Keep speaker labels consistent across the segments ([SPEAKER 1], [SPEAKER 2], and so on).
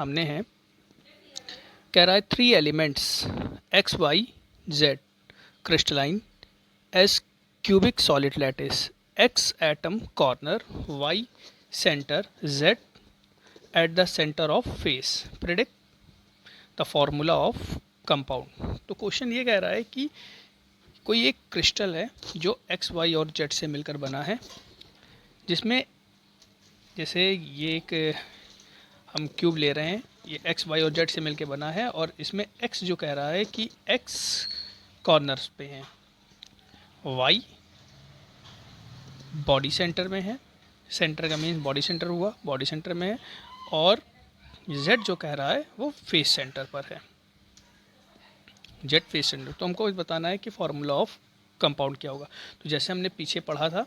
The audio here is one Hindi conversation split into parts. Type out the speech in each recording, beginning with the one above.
[SPEAKER 1] सामने है, कह रहा है 3 elements X Y Z crystalline as cubic solid lattice, X atom corner, Y centre, Z at the centre of face, predict the formula of compound. तो क्वेश्चन ये कह रहा है कि कोई एक क्रिस्टल है जो एक्स वाई और जेड से मिलकर बना है, जिसमें जैसे ये एक हम क्यूब ले रहे हैं, ये एक्स वाई और जेड से मिलकर बना है, और इसमें एक्स जो कह रहा है कि एक्स कॉर्नर्स पे हैं, वाई बॉडी सेंटर में है, सेंटर का मीन्स बॉडी सेंटर हुआ, बॉडी सेंटर में है, और जेड जो कह रहा है वो फेस सेंटर पर है, जेड फेस सेंटर। तो हमको बताना है कि फॉर्मूला ऑफ कंपाउंड क्या होगा। तो जैसे हमने पीछे पढ़ा था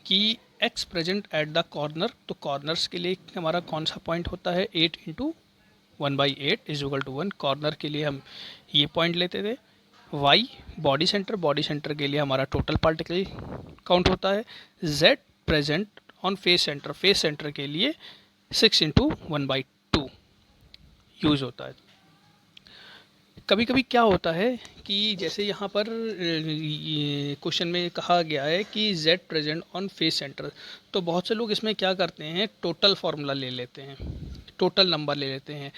[SPEAKER 1] कि X present at the corner, तो कॉर्नर्स के लिए हमारा कौन सा पॉइंट होता है, 8 into 1/8 is equal to 1। Corner के लिए हम ये पॉइंट लेते थे। Y body centre, body centre के लिए हमारा टोटल पार्टिकल काउंट होता है। Z present on face centre, face centre के लिए 6 इंटू 1/2 यूज़ होता है। कभी कभी क्या होता है कि जैसे यहाँ पर क्वेश्चन में कहा गया है कि z present on face centre, तो बहुत से लोग इसमें क्या करते हैं, टोटल फार्मूला ले लेते हैं, टोटल नंबर ले लेते हैं,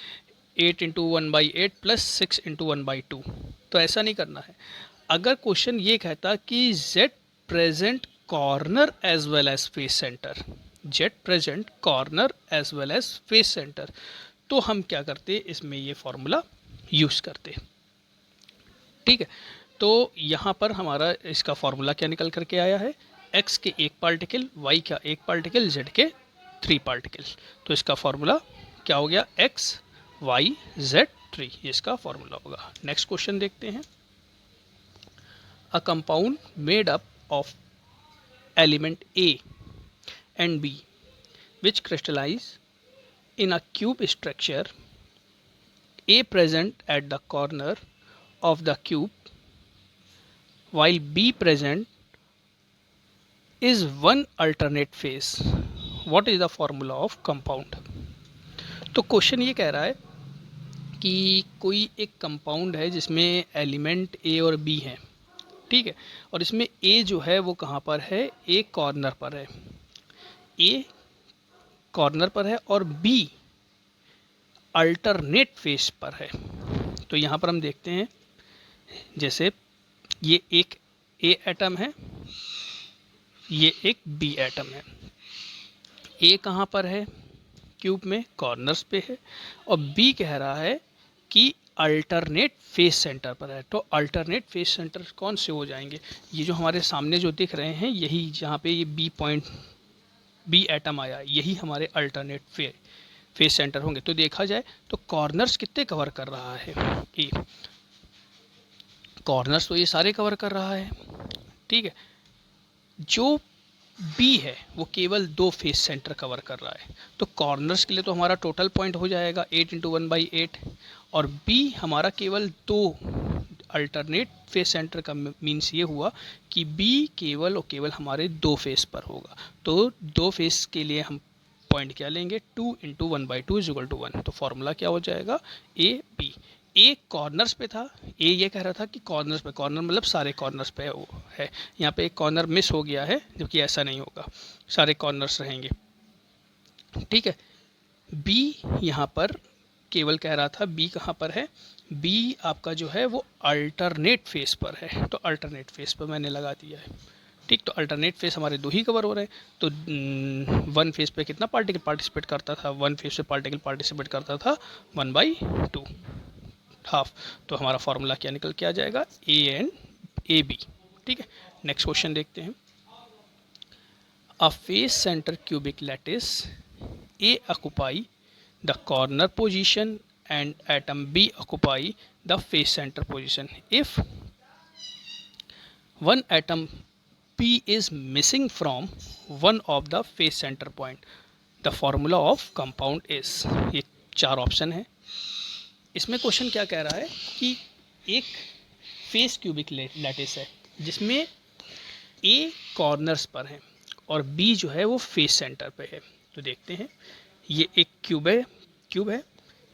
[SPEAKER 1] 8 इंटू 1/8 प्लस 6 इंटू 1/2। तो ऐसा नहीं करना है। अगर क्वेश्चन ये कहता कि z present corner as well as face centre, z present corner as well as face centre, तो हम क्या करते, इसमें ये फॉर्मूला यूज़ करते। ठीक है, तो यहाँ पर हमारा इसका फॉर्मूला क्या निकल करके आया है, x के एक पार्टिकल, y का एक पार्टिकल, z के 3 पार्टिकल। तो इसका फॉर्मूला क्या हो गया, x y z 3, ये इसका फॉर्मूला होगा। नेक्स्ट क्वेश्चन देखते हैं। A compound made up of element A and B which crystallize in a cube structure, A present at the corner of the cube while B present is one alternate phase. What is the formula of compound? तो क्वेश्चन ये कह रहा है कि कोई एक कंपाउंड है जिसमें एलिमेंट ए और बी हैं, ठीक है, और इसमें ए जो है वो कहाँ पर है, ए कॉर्नर पर है, ए कॉर्नर पर है और बी अल्टरनेट फेस पर है। तो यहाँ पर हम देखते हैं, जैसे ये एक ए एटम है, ये एक बी एटम है। ए कहाँ पर है, क्यूब में कॉर्नर्स पे है, और बी कह रहा है कि अल्टरनेट फेस सेंटर पर है। तो अल्टरनेट फेस सेंटर कौन से हो जाएंगे, ये जो हमारे सामने जो दिख रहे हैं, यही जहाँ पे ये बी पॉइंट, बी एटम आया, यही हमारे अल्टरनेट फेस सेंटर होंगे। तो देखा जाए तो कॉर्नर्स कितने कवर कर रहा है, ए कॉर्नर्स तो ये सारे कवर कर रहा है, ठीक है। जो बी है वो केवल 2 फेस सेंटर कवर कर रहा है। तो कॉर्नर्स के लिए तो हमारा टोटल पॉइंट हो जाएगा 8 इंटू 1/8, और बी हमारा केवल 2 अल्टरनेट फेस सेंटर का मीन्स ये हुआ कि बी केवल और केवल हमारे 2 फेस पर होगा। तो 2 फेस के लिए हम पॉइंट क्या लेंगे, 2 इंटू 1/2 इज इक्वल टू 1। तो फॉर्मूला क्या हो जाएगा, ए बी। ए कॉर्नर्स पे था, ए ये कह रहा था कि कॉर्नर्स पे, कॉर्नर मतलब सारे कॉर्नर्स पे वो है, यहाँ पे एक कॉर्नर मिस हो गया है, जबकि ऐसा नहीं होगा, सारे कॉर्नर्स रहेंगे, ठीक है। बी यहाँ पर केवल कह रहा था, बी कहाँ पर है, बी आपका जो है वो अल्टरनेट फेस पर है। तो अल्टरनेट फेस पर मैंने लगा दिया है, ठीक। तो अल्टरनेट फेस हमारे 2 ही कवर हो रहे हैं। तो 1 फेस पे कितना पार्टिकल पार्टिसिपेट करता था, 1 फेस पे पार्टिकल पार्टिसिपेट करता था 1/2, हाफ। तो हमारा फॉर्मूला क्या निकल के आ जाएगा, ए एंड ए बी, ठीक है। नेक्स्ट क्वेश्चन देखते हैं। A face centre cubic lattice A occupy the corner position and atom B occupy the face centre position. If one atom P is missing from one of the face center point, the formula of compound is। ये 4 ऑप्शन है। इसमें क्वेश्चन क्या कह रहा है कि एक फेस क्यूबिक लैटिस है जिसमें A कॉर्नर्स पर है और B जो है वो फेस सेंटर पे है। तो देखते हैं, ये एक क्यूब है,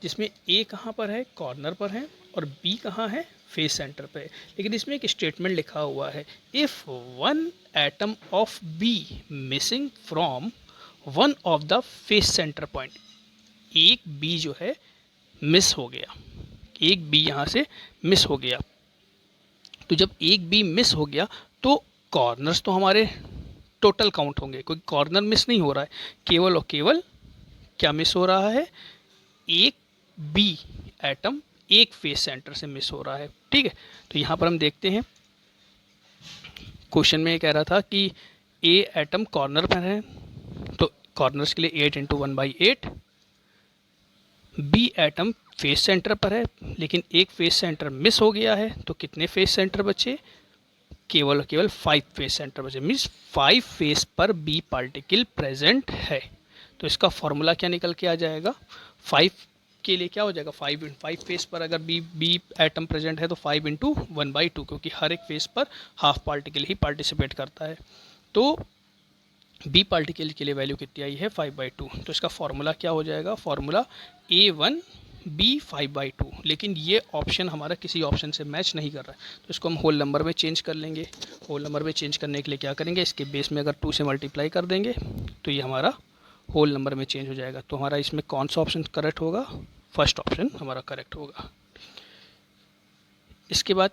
[SPEAKER 1] जिसमें ए कहाँ पर है, कॉर्नर पर है, और बी कहाँ है, फेस सेंटर पे है। लेकिन इसमें एक स्टेटमेंट लिखा हुआ है, if one atom of B missing from one of the face centre point, एक बी जो है मिस हो गया, एक बी यहाँ से मिस हो गया। तो जब एक बी मिस हो गया तो कॉर्नर्स तो हमारे टोटल काउंट होंगे, कोई कॉर्नर मिस नहीं हो रहा है, केवल और केवल क्या मिस हो रहा है, एक बी एटम एक फेस सेंटर से मिस हो रहा है। ठीक है, तो यहाँ पर हम देखते हैं, क्वेश्चन में ये कह रहा था कि ए एटम कॉर्नर पर है, तो कॉर्नर्स के लिए 8 into 1/8। B atom face centre पर है, लेकिन एक फेस सेंटर मिस हो गया है, तो कितने फेस सेंटर बचे, केवल और केवल 5 फेस सेंटर बचे, मीन्स 5 फेस पर बी पार्टिकल प्रेजेंट है। तो इसका फॉर्मूला क्या निकल के आ जाएगा, 5 के लिए क्या हो जाएगा, 5 फेस पर अगर बी एटम प्रेजेंट है तो 5 इंटू 1/2, क्योंकि हर एक फेस पर हाफ पार्टिकल ही पार्टिसिपेट करता है। तो बी पार्टिकल के लिए वैल्यू कितनी आई है, 5/2। तो इसका फॉर्मूला क्या हो जाएगा, फॉर्मूला A1 B 5/2। लेकिन ये ऑप्शन हमारा किसी ऑप्शन से मैच नहीं कर रहा है, तो इसको हम होल नंबर में चेंज कर लेंगे। होल नंबर में चेंज करने के लिए क्या करेंगे, इसके बेस में अगर 2 से मल्टीप्लाई कर देंगे तो ये हमारा होल नंबर में चेंज हो जाएगा। तो हमारा इसमें कौन सा ऑप्शन करेक्ट होगा, फर्स्ट ऑप्शन हमारा करेक्ट होगा। इसके बाद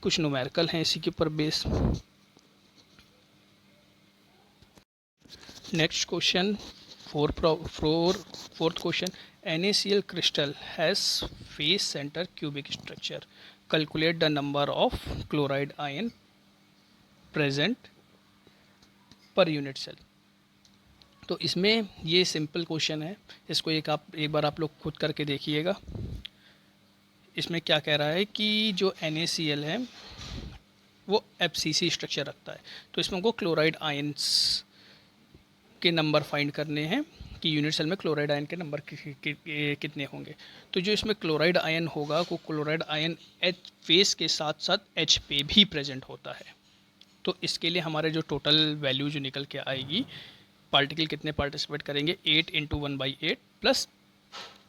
[SPEAKER 1] कुछ न्यूमेरिकल हैं इसी के ऊपर base. Next question, fourth question, NaCl crystal has face center cubic structure. Calculate the number of chloride ion present per unit cell. तो इसमें ये सिंपल क्वेश्चन है, इसको एक बार आप लोग खुद करके देखिएगा। इसमें क्या कह रहा है कि जो NaCl है वो FCC स्ट्रक्चर रखता है, तो इसमें हमको क्लोराइड आयंस के नंबर फाइंड करने हैं कि यूनिट सेल में क्लोराइड आयन के नंबर कितने होंगे। तो जो इसमें क्लोराइड आयन होगा वो क्लोराइड आयन H फेस के साथ साथ H पे भी प्रेजेंट होता है। तो इसके लिए हमारे जो टोटल वैल्यू जो निकल के आएगी, पार्टिकल कितने पार्टिसिपेट करेंगे, 8 into 1/8 plus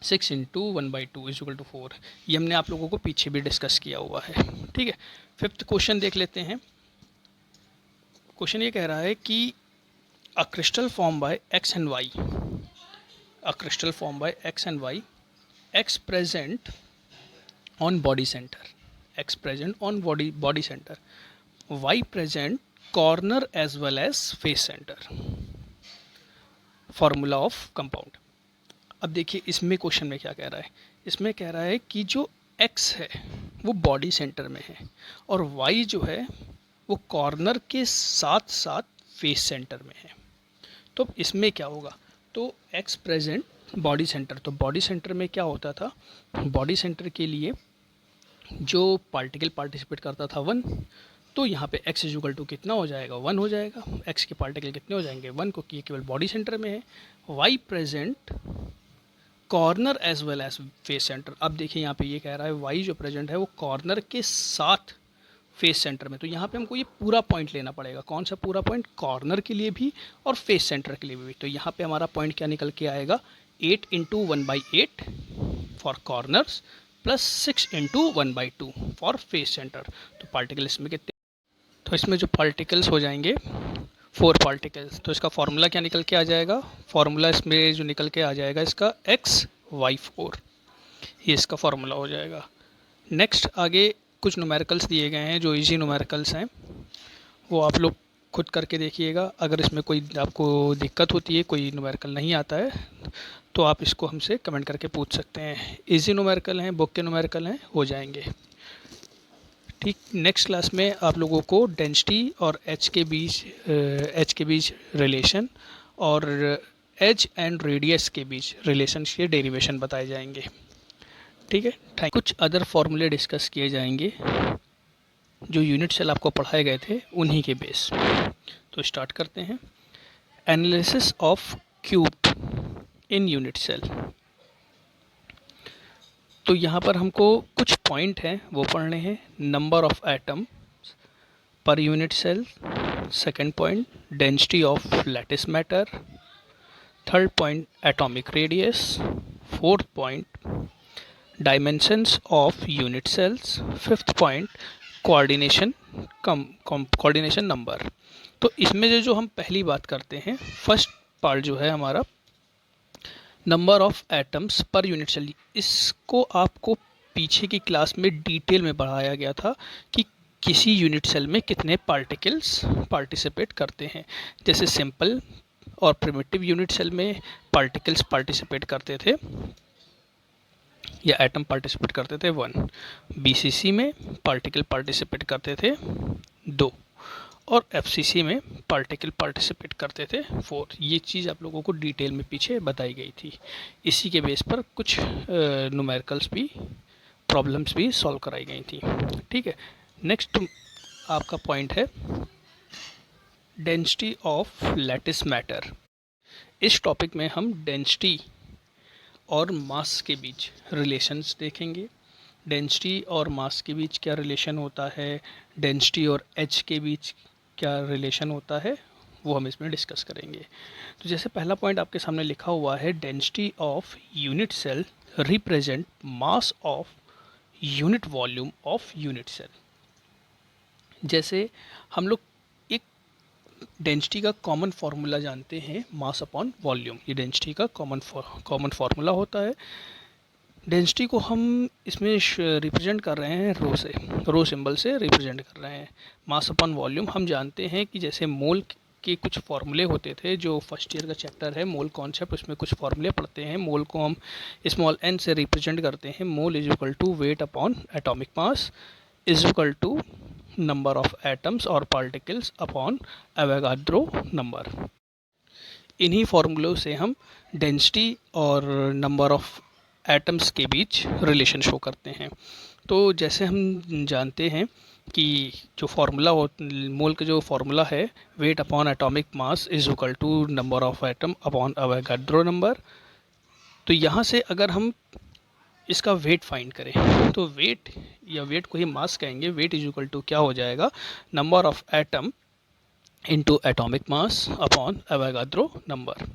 [SPEAKER 1] 6 into 1/2 is equal to 4। ये हमने आप लोगों को पीछे भी डिस्कस किया हुआ है। ठीक है, फिफ्थ क्वेश्चन देख लेते हैं। क्वेश्चन ये कह रहा है कि a crystal formed by X and Y, a crystal formed by X and Y, X present on body center, X present on body center, Y present corner as well as face center. Formula of compound. अब देखिए इसमें क्वेश्चन में क्या कह रहा है, इसमें कह रहा है कि जो X है वो बॉडी सेंटर में है और Y जो है वो कॉर्नर के साथ साथ फेस सेंटर में है। तो इसमें क्या होगा, तो X प्रेजेंट बॉडी सेंटर, तो बॉडी सेंटर में क्या होता था, बॉडी सेंटर के लिए जो पार्टिकल पार्टिसिपेट करता था 1, तो यहाँ पे X इज इक्वल टू कितना हो जाएगा, 1 हो जाएगा। X के पार्टिकल कितने हो जाएंगे, 1, क्योंकि ये केवल बॉडी सेंटर में है। Y present corner as well as face centre. अब देखिए यहाँ पे ये कह रहा है Y जो प्रेजेंट है वो कॉर्नर के साथ फेस सेंटर में, तो यहाँ पे हमको ये पूरा पॉइंट लेना पड़ेगा। कौन सा पूरा पॉइंट, कॉर्नर के लिए भी और फेस सेंटर के लिए भी। तो यहाँ पे हमारा पॉइंट क्या निकल के आएगा, 8 into 1/8 for corners plus 6 into 1/2 for face centre. तो पार्टिकल इसमें कितने, तो इसमें जो पार्टिकल्स हो जाएंगे 4 पार्टिकल्स। तो इसका फॉर्मूला क्या निकल के आ जाएगा, फॉर्मूला इसमें जो निकल के आ जाएगा इसका XY4, ये इसका फॉर्मूला हो जाएगा। नेक्स्ट आगे कुछ न्यूमेरिकल्स दिए गए हैं जो इजी न्यूमेरिकल्स हैं, वो आप लोग खुद करके देखिएगा। अगर इसमें कोई आपको दिक्कत होती है, कोई न्यूमेरिकल नहीं आता है, तो आप इसको हमसे कमेंट करके पूछ सकते हैं। इजी न्यूमेरिकल हैं, बुक के न्यूमेरिकल हैं, हो जाएंगे। ठीक, नेक्स्ट क्लास में आप लोगों को डेंसिटी और एच के बीच रिलेशन और एज एंड रेडियस के बीच रिलेशन के डेरिवेशन बताए जाएंगे। ठीक है, कुछ अदर फॉर्मूले डिस्कस किए जाएंगे जो यूनिट सेल आपको पढ़ाए गए थे उन्हीं के बेस। तो स्टार्ट करते हैं। Analysis of cube in unit cell. तो यहाँ पर हमको कुछ पॉइंट हैं वो पढ़ने हैं। Number of atom per unit cell, second point density of lattice matter, third point atomic radius, fourth point dimensions of unit cells, fifth point coordination coordination number. तो इसमें जो हम पहली बात करते हैं, फर्स्ट पार्ट जो है हमारा number of atoms per unit cell, इसको आपको पीछे की क्लास में डिटेल में पढ़ाया गया था कि किसी यूनिट सेल में कितने पार्टिकल्स पार्टिसिपेट करते हैं। जैसे सिंपल और प्रिमिटिव यूनिट सेल में पार्टिकल्स पार्टिसिपेट करते थे या एटम पार्टिसिपेट करते थे 1, बीसीसी में पार्टिकल पार्टिसिपेट करते थे 2 और एफसीसी में पार्टिकल पार्टिसिपेट करते थे 4। ये चीज़ आप लोगों को डिटेल में पीछे बताई गई थी। इसी के बेस पर कुछ न्यूमेरिकल्स भी प्रॉब्लम्स भी सॉल्व कराई गई थी। ठीक है, नेक्स्ट आपका पॉइंट है डेंसिटी ऑफ लैटिस मैटर। इस टॉपिक में हम डेंसिटी और मास के बीच रिलेशंस देखेंगे। डेंसिटी और मास के बीच क्या रिलेशन होता है, डेंसिटी और एच के बीच क्या रिलेशन होता है, वो हम इसमें डिस्कस करेंगे। तो जैसे पहला पॉइंट आपके सामने लिखा हुआ है, density of unit cell represent mass of unit volume of unit cell. जैसे हम लोग एक डेंसिटी का कॉमन फार्मूला जानते हैं, मास अपॉन वॉल्यूम, ये डेंसिटी का कॉमन फार्मूला होता है। डेंसिटी को हम इसमें रिप्रेजेंट कर रहे हैं रो से, रो सिंबल से रिप्रेजेंट कर रहे हैं। मास अपॉन वॉल्यूम हम जानते हैं कि जैसे मोल के कुछ फार्मूले होते थे, जो फर्स्ट ईयर का चैप्टर है मोल कॉन्सेप्ट, उसमें कुछ फार्मूले पढ़ते हैं। मोल को हम स्मॉल n से रिप्रेजेंट करते हैं। Mole is equal to weight upon atomic mass is equal to number of atoms और पार्टिकल्स अपॉन एवोगाड्रो नंबर। इन्हीं फार्मूलों से हम डेंसिटी और नंबर ऑफ एटम्स के बीच रिलेशन शो करते हैं। तो जैसे हम जानते हैं कि जो फार्मूला हो, मोल का जो फार्मूला है, weight upon atomic mass is equal to number of atom upon Avogadro number. तो यहाँ से अगर हम इसका वेट फाइंड करें तो वेट या वेट को ही मास कहेंगे। वेट इज इक्वल टू क्या हो जाएगा, number of atom into atomic mass upon Avogadro number.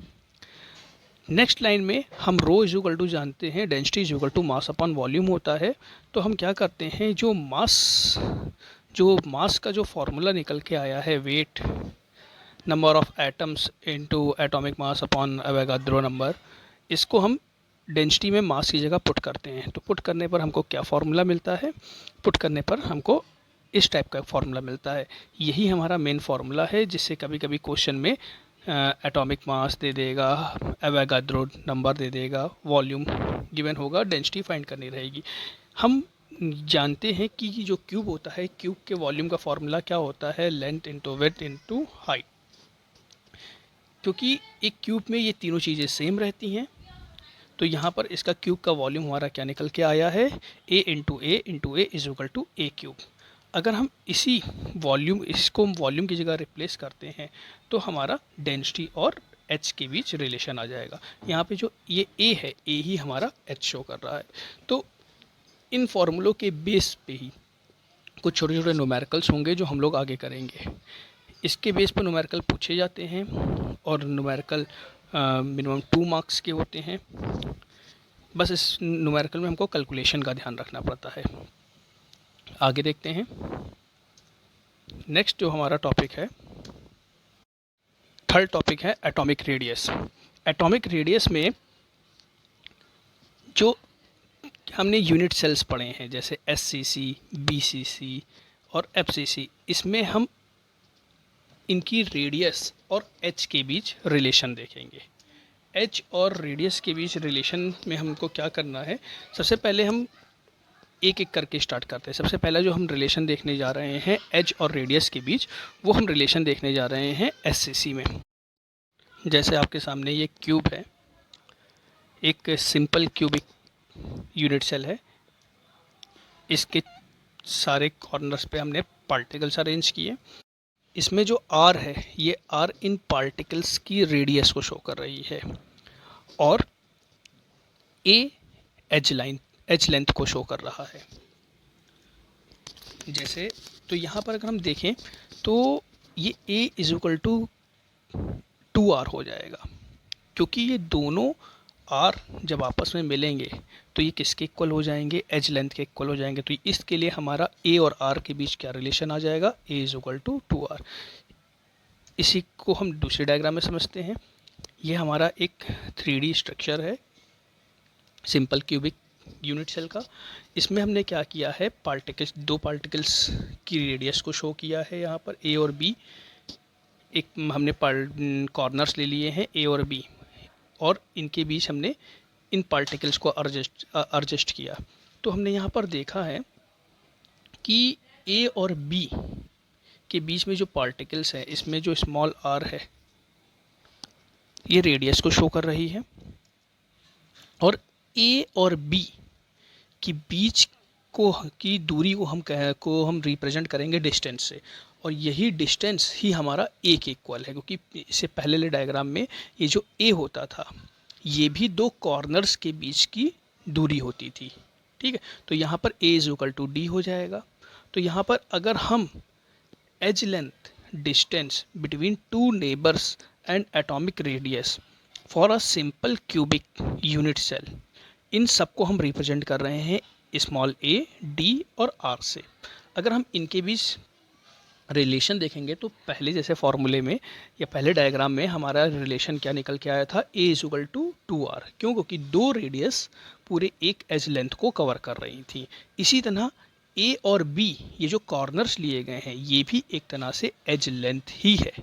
[SPEAKER 1] Next line में हम रो इज इक्वल टू जानते हैं, density is equal to mass upon volume होता है। तो हम क्या करते हैं, जो मास का जो फार्मूला निकल के आया है, weight number of atoms into atomic mass upon Avogadro number, इसको हम डेंसिटी में मास की जगह पुट करते हैं। तो पुट करने पर हमको क्या फार्मूला मिलता है, पुट करने पर हमको इस टाइप का फार्मूला मिलता है। यही हमारा मेन फार्मूला है, जिससे कभी कभी क्वेश्चन में एटॉमिक मास दे देगा, एवोगाड्रो नंबर दे देगा, वॉल्यूम गिवन होगा, डेंसिटी फाइंड करनी रहेगी। हम जानते हैं कि जो क्यूब होता है, क्यूब के वॉल्यूम का फार्मूला क्या होता है, length into width into height. क्योंकि एक क्यूब में ये तीनों चीज़ें सेम रहती हैं, तो यहाँ पर इसका क्यूब का वॉल्यूम हमारा क्या निकल के आया है, A into A is equal to A cube. अगर हम इसको वॉल्यूम की जगह रिप्लेस करते हैं तो हमारा डेंसिटी और एच के बीच रिलेशन आ जाएगा। यहाँ पे जो ये ए है, ए ही हमारा एच शो कर रहा है। तो इन फॉर्मूलों के बेस पे ही कुछ छोटे छोटे न्यूमेरिकल्स होंगे जो हम लोग आगे करेंगे। इसके बेस पर न्यूमेरिकल पूछे जाते हैं और न्यूमेरिकल मिनिमम 2 मार्क्स के होते हैं। बस इस न्यूमेरिकल में हमको कैलकुलेशन का ध्यान रखना पड़ता है। आगे देखते हैं। नेक्स्ट जो हमारा टॉपिक है, थर्ड टॉपिक है एटॉमिक रेडियस। एटॉमिक रेडियस में जो हमने यूनिट सेल्स पढ़े हैं, जैसे एससीसी, बीसीसी और एफसीसी, इसमें हम इनकी रेडियस और एच के बीच रिलेशन देखेंगे। एच और रेडियस के बीच रिलेशन में हमको क्या करना है, सबसे पहले हम एक एक करके स्टार्ट करते हैं। सबसे पहला जो हम रिलेशन देखने जा रहे हैं एच और रेडियस के बीच, वो हम रिलेशन देखने जा रहे हैं एससीसी में। जैसे आपके सामने ये क्यूब है, एक सिंपल क्यूबिक यूनिट सेल है। इसके सारे कॉर्नर्स पे हमने पार्टिकल्स अरेंज किए। इसमें जो आर है, ये आर इन पार्टिकल्स की रेडियस को शो कर रही है और ए एच लेंथ को शो कर रहा है। जैसे तो यहाँ पर अगर हम देखें तो ये ए इज इक्वल टू 2r हो जाएगा, क्योंकि ये दोनों आर जब आपस में मिलेंगे तो ये किसके इक्वल हो जाएंगे, एज लेंथ के इक्वल हो जाएंगे। तो इसके लिए हमारा ए और आर के बीच क्या रिलेशन आ जाएगा, ए इज इक्वल टू 2r। इसी को हम दूसरे डायग्राम में समझते हैं। ये हमारा एक 3D स्ट्रक्चर है सिंपल क्यूबिक यूनिट सेल का। इसमें हमने क्या किया है, पार्टिकल्स, दो पार्टिकल्स की रेडियस को शो किया है यहाँ पर, ए और बी। एक हमने कॉर्नर्स ले लिए हैं ए और बी, और इनके बीच हमने इन पार्टिकल्स को एडजस्ट किया। तो हमने यहाँ पर देखा है कि ए और बी के बीच में जो पार्टिकल्स हैं, इसमें जो स्मॉल आर है ये रेडियस को शो कर रही है, और ए और बी के बीच को की दूरी को हम रिप्रेजेंट करेंगे डिस्टेंस से, और यही डिस्टेंस ही हमारा ए के इक्वल है, क्योंकि इससे पहले वाले डायग्राम में ये जो ए होता था ये भी दो कॉर्नर्स के बीच की दूरी होती थी। ठीक है, तो यहाँ पर A is equal to D हो जाएगा। तो यहाँ पर अगर हम edge length distance between two neighbours and atomic radius for a simple cubic unit cell, इन सबको हम रिप्रेजेंट कर रहे हैं स्मॉल ए, डी और आर से। अगर हम इनके बीच रिलेशन देखेंगे तो पहले जैसे फॉर्मूले में या पहले डायग्राम में हमारा रिलेशन क्या निकल के आया था, ए इज इक्वल टू 2r। क्यों? क्योंकि दो रेडियस पूरे एक एज लेंथ को कवर कर रही थी। इसी तरह ए और बी ये जो कॉर्नर्स लिए गए हैं ये भी एक तरह से एज लेंथ ही है।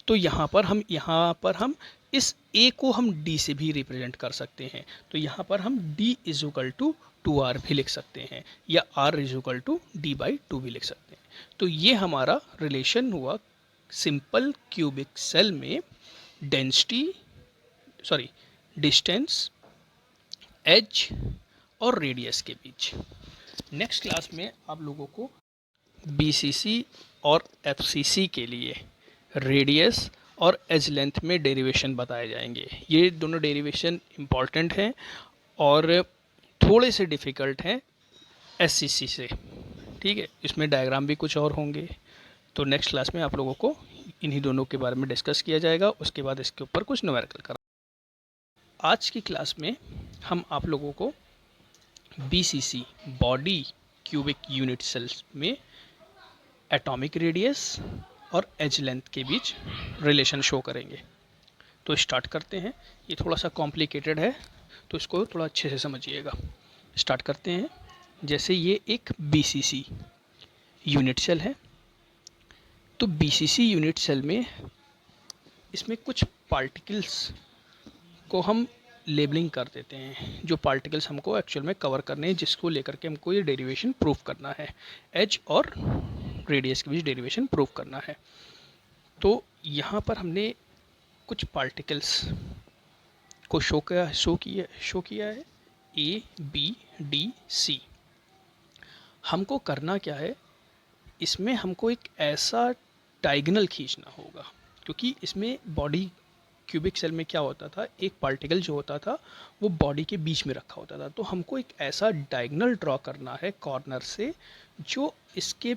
[SPEAKER 1] तो यहाँ पर हम इस a को हम d से भी रिप्रेजेंट कर सकते हैं। तो यहाँ पर हम d is equal to 2r भी लिख सकते हैं, या r is equal to d/2 भी लिख सकते हैं। तो ये हमारा रिलेशन हुआ सिंपल क्यूबिक सेल में डिस्टेंस, एज और रेडियस के बीच। नेक्स्ट क्लास में आप लोगों को BCC और FCC के लिए रेडियस और एज लेंथ में डेरिवेशन बताए जाएंगे। ये दोनों डेरिवेशन इम्पॉर्टेंट हैं और थोड़े से डिफ़िकल्ट हैं SCC से। ठीक है, इसमें डायग्राम भी कुछ और होंगे। तो नेक्स्ट क्लास में आप लोगों को इन्हीं दोनों के बारे में डिस्कस किया जाएगा, उसके बाद इसके ऊपर कुछ न्यूमेरिकल करा। आज की क्लास में हम आप लोगों को BCC body cubic unit cells में एटॉमिक रेडियस और एज लेंथ के बीच रिलेशन शो करेंगे। तो स्टार्ट करते हैं। ये थोड़ा सा कॉम्प्लिकेटेड है तो इसको थोड़ा अच्छे से समझिएगा। स्टार्ट करते हैं। जैसे ये एक BCC यूनिट सेल है, तो BCC यूनिट सेल में इसमें कुछ पार्टिकल्स को हम लेबलिंग कर देते हैं। जो पार्टिकल्स हमको एक्चुअल में कवर करने हैं, जिसको लेकर के हमको ये डेरिवेशन प्रूफ करना है, एज और रेडियस के बीच डेरिवेशन प्रूफ करना है। तो यहाँ पर हमने कुछ पार्टिकल्स को शो किया है A, B, D, C। हमको करना क्या है, इसमें हमको एक ऐसा डायगोनल खींचना होगा, क्योंकि इसमें बॉडी क्यूबिक सेल में क्या होता था, एक पार्टिकल जो होता था वो बॉडी के बीच में रखा होता था। तो हमको एक ऐसा डायगोनल ड्रॉ करना है कॉर्नर से जो इसके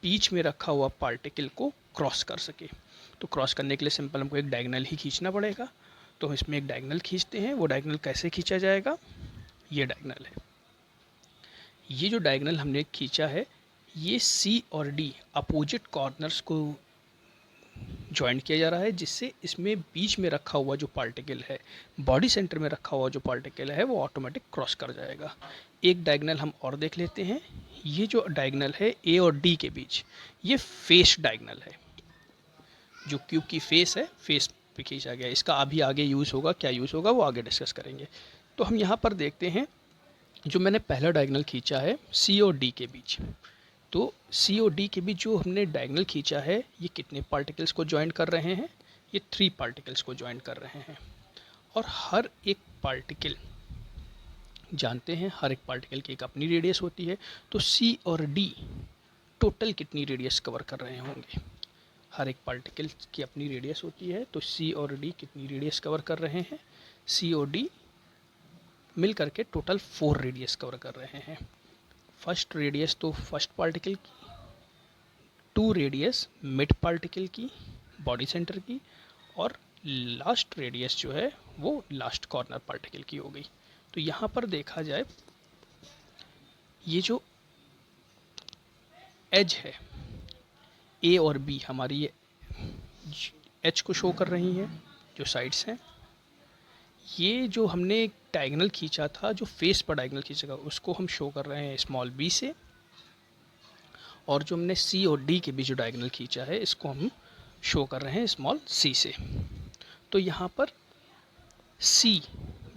[SPEAKER 1] बीच में रखा हुआ पार्टिकल को क्रॉस कर सके। तो क्रॉस करने के लिए सिंपल हमको एक डायगोनल ही खींचना पड़ेगा। तो हम इसमें एक डायगोनल खींचते हैं। वो डायगोनल कैसे खींचा जाएगा, ये डायगोनल है। ये जो डायगोनल हमने खींचा है, ये C और D अपोजिट कॉर्नर्स को ज्वाइन किया जा रहा है, जिससे इसमें बीच में रखा हुआ जो पार्टिकल है, बॉडी सेंटर में रखा हुआ जो पार्टिकल है, वो ऑटोमेटिक क्रॉस कर जाएगा। एक डायगोनल हम और देख लेते हैं। ये जो डायगोनल है A और D के बीच, ये फेस डायगोनल है। जो क्यूब की फेस है, फेस पे खींचा गया। इसका अभी आगे यूज़ होगा, क्या यूज़ होगा वो आगे डिस्कस करेंगे। तो हम यहाँ पर देखते हैं, जो मैंने पहला डायगोनल खींचा है C और D के बीच। तो C और D के बीच जो हमने डायगोनल खींचा है, ये कितने पार्टिकल्स को ज्वाइन कर रहे हैं, ये 3 पार्टिकल्स को ज्वाइन कर रहे हैं। और हर एक पार्टिकल, जानते हैं हर एक पार्टिकल की एक अपनी रेडियस होती है। तो C और D टोटल कितनी रेडियस कवर कर रहे होंगे, हर एक पार्टिकल की अपनी रेडियस होती है। तो C और D कितनी रेडियस कवर कर रहे हैं, C और D मिल करके टोटल 4 रेडियस कवर कर रहे हैं। फर्स्ट रेडियस तो फर्स्ट पार्टिकल की, 2 रेडियस मिड पार्टिकल की, बॉडी सेंटर की, और लास्ट रेडियस जो है वो लास्ट कॉर्नर पार्टिकल की हो गई। तो यहाँ पर देखा जाए ये जो एज है ए और बी हमारी ये एच को शो कर रही हैं, जो साइड्स हैं। ये जो हमने डायगोनल खींचा था, जो फेस पर डायगोनल खींचेगा, उसको हम शो कर रहे हैं स्मॉल बी से, और जो हमने सी और डी के बीच जो डायगोनल खींचा है इसको हम शो कर रहे हैं स्मॉल सी से। तो यहाँ पर सी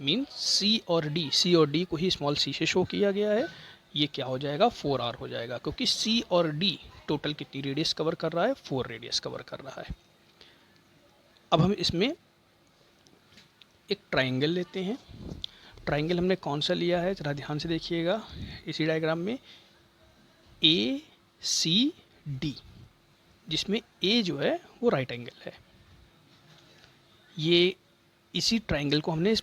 [SPEAKER 1] मीन सी और डी को ही स्मॉल सी से शो किया गया है। ये क्या हो जाएगा, 4R हो जाएगा, क्योंकि सी और डी टोटल कितनी रेडियस कवर कर रहा है, 4 रेडियस कवर कर रहा है। अब हम इसमें एक ट्राइंगल लेते हैं। ट्राइंगल हमने कौन सा लिया है, ज़रा ध्यान से देखिएगा इसी डायग्राम में, ए सी डी, जिसमें ए जो है वो राइट एंगल है। ये इसी ट्राइंगल को हमने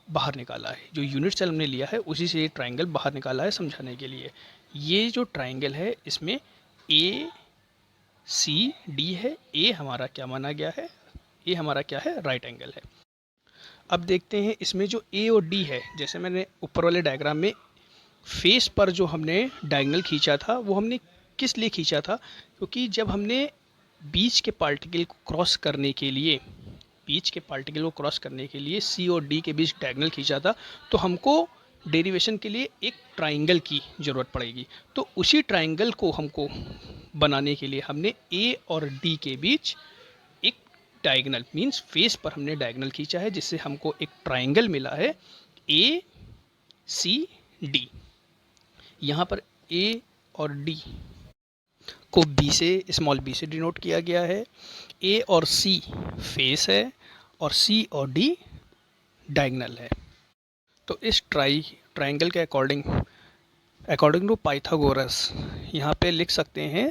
[SPEAKER 1] बाहर निकाला है, जो यूनिट सेल हमने लिया है उसी से ये ट्राइंगल बाहर निकाला है समझाने के लिए। ये जो ट्राइंगल है इसमें ए सी डी है। ए हमारा क्या माना गया है, ए हमारा क्या है, राइट एंगल है। अब देखते हैं इसमें जो ए और डी है, जैसे मैंने ऊपर वाले डायग्राम में फेस पर जो हमने डायगोनल खींचा था वो हमने किस लिए खींचा था, क्योंकि जब हमने बीच के पार्टिकल को क्रॉस करने के लिए सी और डी के बीच डायगोनल खींचा था, तो हमको डेरिवेशन के लिए एक ट्राइंगल की ज़रूरत पड़ेगी। तो उसी ट्राइंगल को हमको बनाने के लिए हमने ए और डी के बीच एक डायगोनल मींस फेस पर हमने डायगोनल खींचा है, जिससे हमको एक ट्राइंगल मिला है ए सी डी। यहाँ पर ए और डी को बी से, स्मॉल बी से डिनोट किया गया है। ए और सी फेस है और सी और डी डायगोनल है। तो इस ट्राइंगल के अकॉर्डिंग टू पाइथागोरस यहाँ पे लिख सकते हैं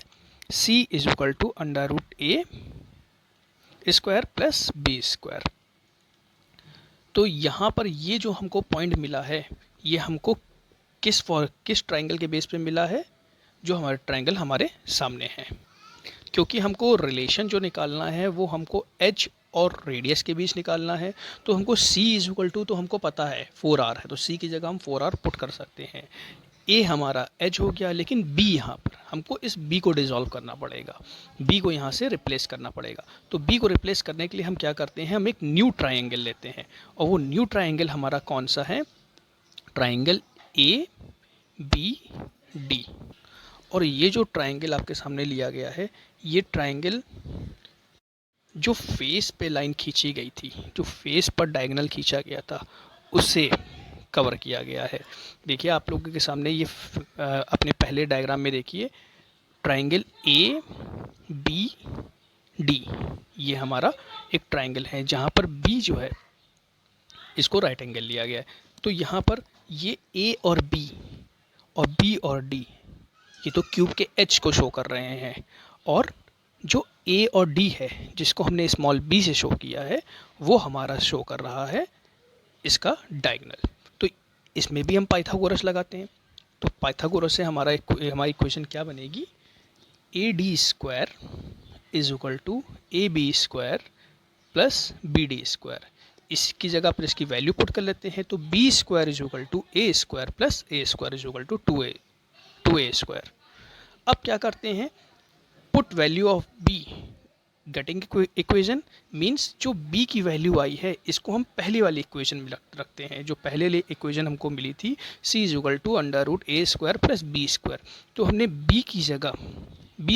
[SPEAKER 1] C is equal to under root A square plus B square. तो यहाँ पर ये जो हमको पॉइंट मिला है ये हमको किस ट्राइंगल के बेस पे मिला है, जो हमारा ट्राइंगल हमारे सामने है। क्योंकि हमको रिलेशन जो निकालना है वो हमको एच और रेडियस के बीच निकालना है, तो हमको C इज इक्वल टू, तो हमको पता है 4R है, तो C की जगह हम 4R पुट कर सकते हैं। ए हमारा एच हो गया, लेकिन बी यहाँ पर हमको इस बी को डिसॉल्व करना पड़ेगा, बी को यहाँ से रिप्लेस करना पड़ेगा। तो बी को रिप्लेस करने के लिए हम क्या करते हैं, हम एक न्यू ट्राइंगल लेते हैं, और वो न्यू ट्राइंगल हमारा कौन सा है, ट्राइंगल ए बी डी। और ये जो ट्राइंगल आपके सामने लिया गया है, ये ट्राइंगल जो फेस पे लाइन खींची गई थी, जो फेस पर डायगोनल खींचा गया था, उससे कवर किया गया है। देखिए आप लोगों के सामने ये अपने पहले डायग्राम में देखिए, ट्राइंगल ए बी डी, ये हमारा एक ट्राइंगल है जहाँ पर बी जो है इसको राइट एंगल लिया गया है। तो यहाँ पर ये ए और बी और डी ये तो क्यूब के एच को शो कर रहे हैं, और जो ए और डी है जिसको हमने स्मॉल बी से शो किया है वो हमारा शो कर रहा है इसका डायगोनल। तो इसमें भी हम पाइथागोरस लगाते हैं। तो पाइथागोरस से हमारी इक्वेशन क्या बनेगी, A D square is equal to A B square plus B D square. इसकी जगह पर इसकी वैल्यू पुट कर लेते हैं, तो B square is equal to A square plus A square is equal to 2a square. अब क्या करते हैं, put value of B getting equation, means जो बी की वैल्यू आई है इसको हम पहली वाली इक्वेशन में रखते हैं, जो पहले इक्वेशन हमको मिली थी C is equal to under root A square plus B square. तो हमने बी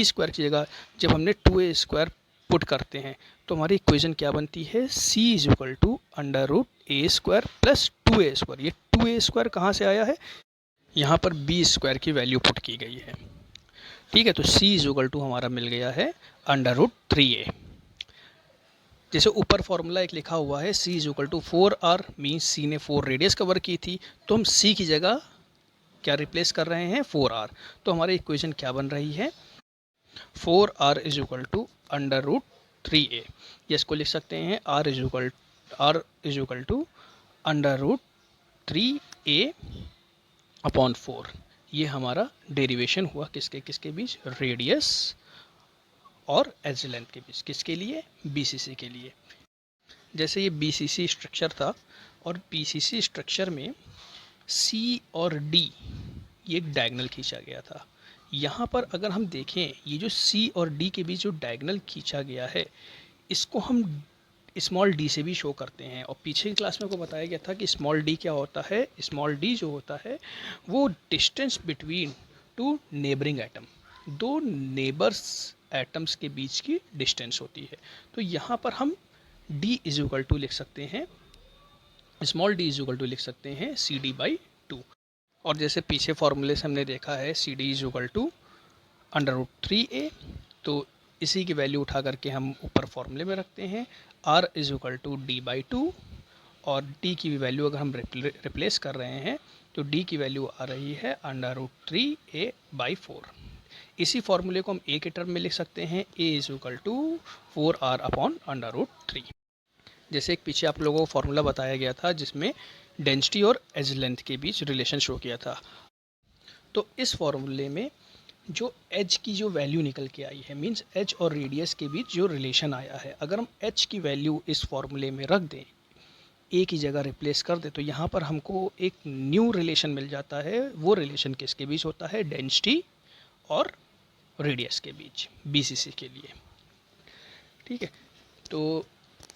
[SPEAKER 1] स्क्वायर की जगह जब हमने 2a स्क्वायर पुट करते हैं तो हमारी इक्वेशन क्या बनती है, C is equal to under root A square plus 2a square. ये 2a स्क्वायर कहाँ से आया है, यहाँ पर बी स्क्वायर की वैल्यू पुट की गई है। ठीक है, तो c इज इक्वल टू हमारा मिल गया है अंडर रूट 3a। जैसे ऊपर फॉर्मूला एक लिखा हुआ है c is equal to 4r, means c ने 4 रेडियस कवर की थी, तो हम c की जगह क्या रिप्लेस कर रहे हैं, 4r। तो हमारी इक्वेशन क्या बन रही है, 4r is equal to under root 3a। इसको लिख सकते हैं r is equal to under root 3a upon 4। ये हमारा डेरिवेशन हुआ किसके बीच, रेडियस और एज लेंथ के बीच, किसके लिए, बीसीसी के लिए। जैसे ये BCC स्ट्रक्चर था और BCC स्ट्रक्चर में C और D ये एक डायगोनल खींचा गया था। यहाँ पर अगर हम देखें ये जो C और D के बीच जो डायगोनल खींचा गया है इसको हम स्मॉल d से भी शो करते हैं। और पीछे की क्लास में को बताया गया था कि स्मॉल d क्या होता है। स्मॉल d जो होता है वो distance between to neighbouring atom, दो नेबर्स एटम्स के बीच की डिस्टेंस होती है। तो यहाँ पर हम d इज इक्वल टू लिख सकते हैं, small d is equal to लिख सकते हैं CD/2। और जैसे पीछे फॉर्मूले से हमने देखा है CD is equal to √3a, तो इसी की वैल्यू उठा करके हम ऊपर फॉर्मूले में रखते हैं। R is equal to D/2 और D की भी वैल्यू अगर हम रिप्लेस कर रहे हैं तो D की वैल्यू आ रही है √3a/4। इसी फॉर्मूले को हम A के टर्म में लिख सकते हैं, A is equal to 4R/√3। जैसे एक पीछे आप लोगों को फॉर्मूला बताया गया था जिसमें डेंसिटी और एज लेंथ के बीच रिलेशन शो किया था। तो इस फॉर्मूले में जो एच की जो वैल्यू निकल के आई है, मींस एच और रेडियस के बीच जो रिलेशन आया है, अगर हम एच की वैल्यू इस फॉर्मूले में रख दें, ए की जगह रिप्लेस कर दें, तो यहाँ पर हमको एक न्यू रिलेशन मिल जाता है। वो रिलेशन किसके बीच होता है? डेंसिटी और रेडियस के बीच, BCC के लिए। ठीक है, तो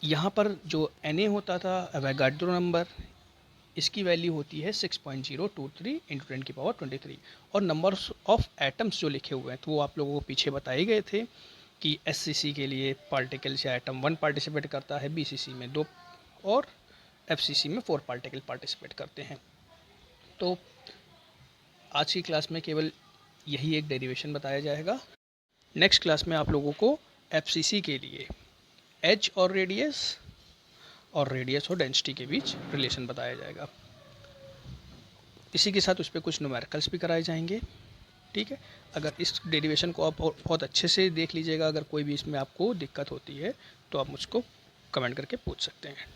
[SPEAKER 1] यहाँ पर जो Na होता था एवोगाड्रो नंबर, इसकी वैल्यू होती है 6.023 × 10⁻23। और नंबर्स ऑफ एटम्स जो लिखे हुए हैं तो वो आप लोगों को पीछे बताए गए थे कि SCC के लिए पार्टिकल्स या एटम 1 पार्टिसिपेट करता है, BCC में 2 और FCC में 4 पार्टिकल पार्टिसिपेट करते हैं। तो आज की क्लास में केवल यही एक डेरिवेशन बताया जाएगा। नेक्स्ट क्लास में आप लोगों को FCC के लिए एच और रेडियस और डेंसिटी के बीच रिलेशन बताया जाएगा। इसी के साथ उस पर कुछ न्यूमेरिकल्स भी कराए जाएंगे। ठीक है, अगर इस डेरिवेशन को आप बहुत अच्छे से देख लीजिएगा, अगर कोई भी इसमें आपको दिक्कत होती है तो आप मुझको कमेंट करके पूछ सकते हैं।